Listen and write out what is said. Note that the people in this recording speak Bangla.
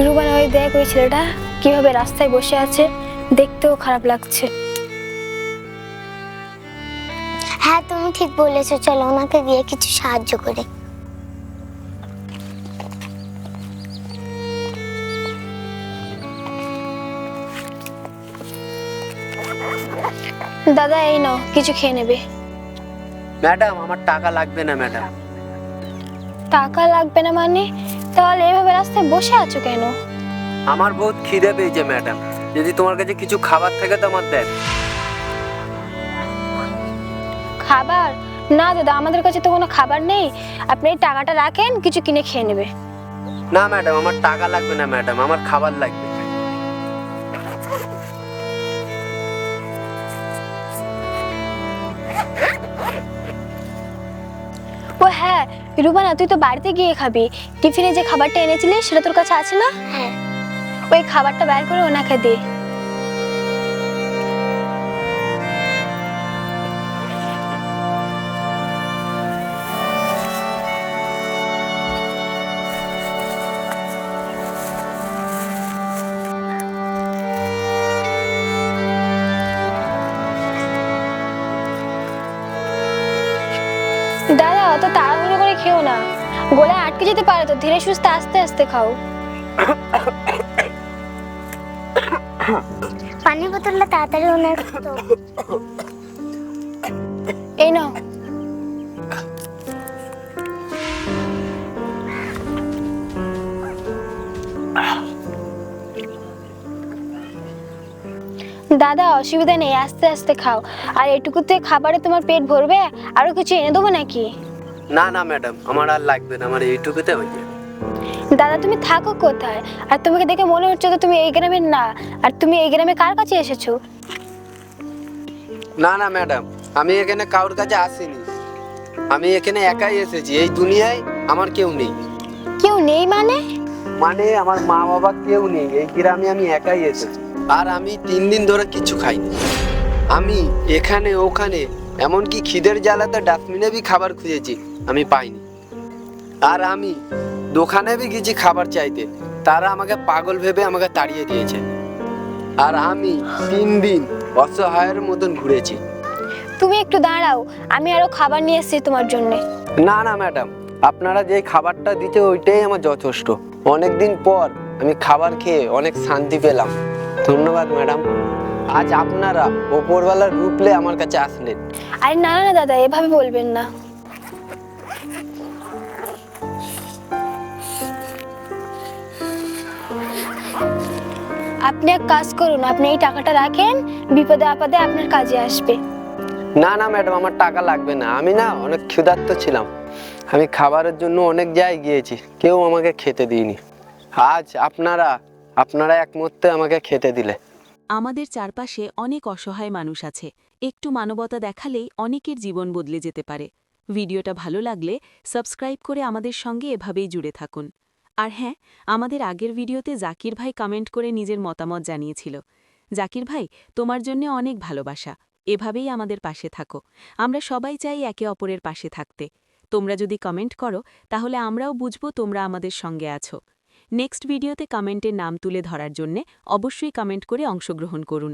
রুবানা, ওই দেখ ওই ছেলেটা কিভাবে রাস্তায় বসে আছে, দেখতেও খারাপ লাগছে। হ্যাঁ তুমি ঠিক বলেছো, চলো ওনাকে গিয়ে কিছু সাহায্য করি। দাদা এই নাও, কিছু খেয়ে নেবে। ম্যাডাম আমার টাকা লাগবে না ম্যাডাম। টাকা লাগবে না মানে? তাহলে এভাবে রাস্তায় বসে আছো কেন? আমার বহুত খিদে পেয়েছে ম্যাডাম, যদি তোমার কাছে কিছু খাবার থাকে তো আমার দেন। খাবার? না দাদা, আমাদের কাছে তো কোনো খাবার নেই। আপনি এই টাকাটা রাখেন, কিছু কিনে খেয়ে নেবে। না ম্যাডাম আমার টাকা লাগবে না ম্যাডাম, আমার খাবার লাগবে। ও হ্যাঁ রুবানা, তুই তো বাড়িতে গিয়ে খাবি। টিফিনে যে খাবারটা এনেছিলি সেটা তোর কাছে আছে না? হ্যাঁ। ওই খাবারটা বের করে ওনাকে দে। দাদা অত তাড়াহুড়ো করে খেও না, গলায় আটকে যেতে পারে তো। ধীরে সুস্থে আস্তে আস্তে খাও। পানির বোতলটা তাড়াতাড়ি ওনার তো। এই নাও। দাদা অসুবিধা নেই, আস্তে আস্তে খাও। আর এটুকুতে খাবারে তোমার পেট ভরবে? আরো কিছু এনে দেবো নাকি? না না ম্যাডাম আমার আর লাগবে না, আমার এইটুকুতে হয়ে যাবে। দাদা তুমি থাকো কোথায়? আর তোমাকে দেখে মনে হচ্ছে তো তুমি এই গ্রামের না। আর তুমি এই গ্রামে কার কাছে এসেছো? না না ম্যাডাম, আমি এখানে কারোর কাছে আসিনি। আমি এখানে একাই এসেছি, এই দুনিয়ায় আমার কেউ নেই। কেউ নেই মানে? মানে আমার মা বাবা কেউ নেই, এই গ্রামে আমি একাই এসেছি। আর আমি 3 দিন ধরে কিছু খাইনি। আমি এখানে ওখানে এমনকি খিদের জ্বালাতে ডাস্টবিনে বি খাবার খুঁজেছি, আমি পাইনি। আর আমি দোকানে বি গেছি খাবার চাইতে, তারা আমাকে পাগল ভেবে আমাকে তাড়িয়ে দিয়েছে। আর আমি 3 দিন অসহায়ের মতন ঘুরেছি। তুমি একটু দাঁড়াও, আমি আরো খাবার নিয়ে এসেছি তোমার জন্য। না না ম্যাডাম, আপনারা যে খাবারটা দিতে ওইটাই আমার যথেষ্ট। অনেকদিন পর আমি খাবার খেয়ে অনেক শান্তি পেলাম। ধন্যবাদ ম্যাডাম। আজ আপনারা ওপরওয়ালার রূপলে আমার কাছে আসলেন। আরে না না দাদা, এভাবে বলবেন না। আপনি এক কাজ করুন, আপনি এই টাকাটা রাখেন, বিপদে আপদে আপনার কাজে আসবে। না না ম্যাডাম আমার টাকা লাগবে না, আমি না অনেক ক্ষুধার্ত ছিলাম। আমি খাবারের জন্য অনেক জায়গায় গিয়েছি, কেউ আমাকে খেতে দিইনি। আজ আপনারা একমতে আমাকে খেতে দিলে। আমাদের চারপাশে অনেক অসহায় মানুষ আছে, একটু মানবতা দেখালেই অনেকের জীবন বদলে যেতে পারে। ভিডিওটা ভালো লাগলে সাবস্ক্রাইব করে আমাদের সঙ্গে এভাবেই জুড়ে থাকুন। আর হ্যাঁ, আমাদের আগের ভিডিওতে জাকির ভাই কমেন্ট করে নিজের মতামত জানিয়েছিল। জাকির ভাই, তোমার জন্য অনেক ভালোবাসা। এভাবেই আমাদের পাশে থাকো। আমরা সবাই চাই একে অপরের পাশে থাকতে। তোমরা যদি কমেন্ট করো তাহলে আমরাও বুঝবো তোমরা আমাদের সঙ্গে আছো। নেক্সট ভিডিওতে কমেন্টের নাম তুলে ধরার জন্যে অবশ্যই কমেন্ট করে অংশগ্রহণ করুন।